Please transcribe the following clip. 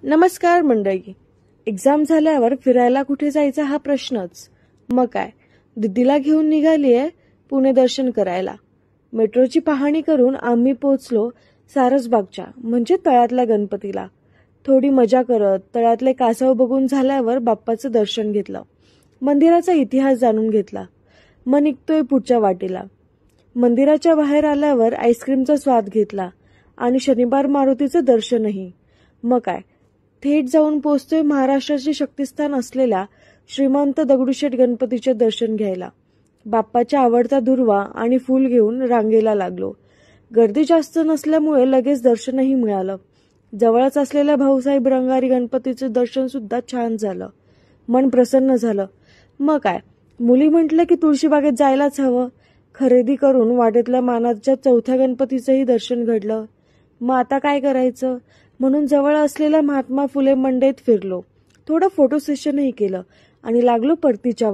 नमस्कार मंडळी. एक्झाम झाल्यावर फिरायला कुठे जायचा हा प्रश्नच. मग काय, दीदीला घेऊन निघालीये पुणे दर्शन करायला. मेट्रोची पाहणी करून आम्ही पोहोचलो सारसबागच्या म्हणजे तळ्यातल्या गणपतीला. थोडी मजा करत तळ्यातले कासव बघून झाल्यावर बाप्पाचं दर्शन घेतलं. मंदिराचा इतिहास जाणून घेतला. मग निघतोय पुढच्या वाटेला. मंदिराच्या बाहेर आल्यावर आईस्क्रीमचा स्वाद घेतला आणि शनिवार मारुतीचं दर्शनही. मग काय, थेट जाऊन पोहोचतोय महाराष्ट्राचे शक्तिस्थान असलेल्या श्रीमंत दगडूशेठ गणपतीचे दर्शन घ्यायला. बाप्पाच्या आवडता दुर्वा आणि फूल घेऊन रांगेला लागलो. गर्दी जास्त नसल्यामुळे लगेच दर्शनही मिळालं. जवळच असलेल्या भाऊसाहेब रंगारी गणपतीचं दर्शन सुद्धा छान झालं. मन प्रसन्न झालं. मग काय, मुली म्हटलं की तुळशीबागेत जायलाच हवं. खरेदी करून वाटेतल्या मानाच्या चौथ्या गणपतीचंही दर्शन घडलं. मग आता काय करायचं म्हणून जवळ असलेल्या महात्मा फुले मंडईत फिरलो. थोडं फोटो सेशनही केलं आणि लागलो परतीच्या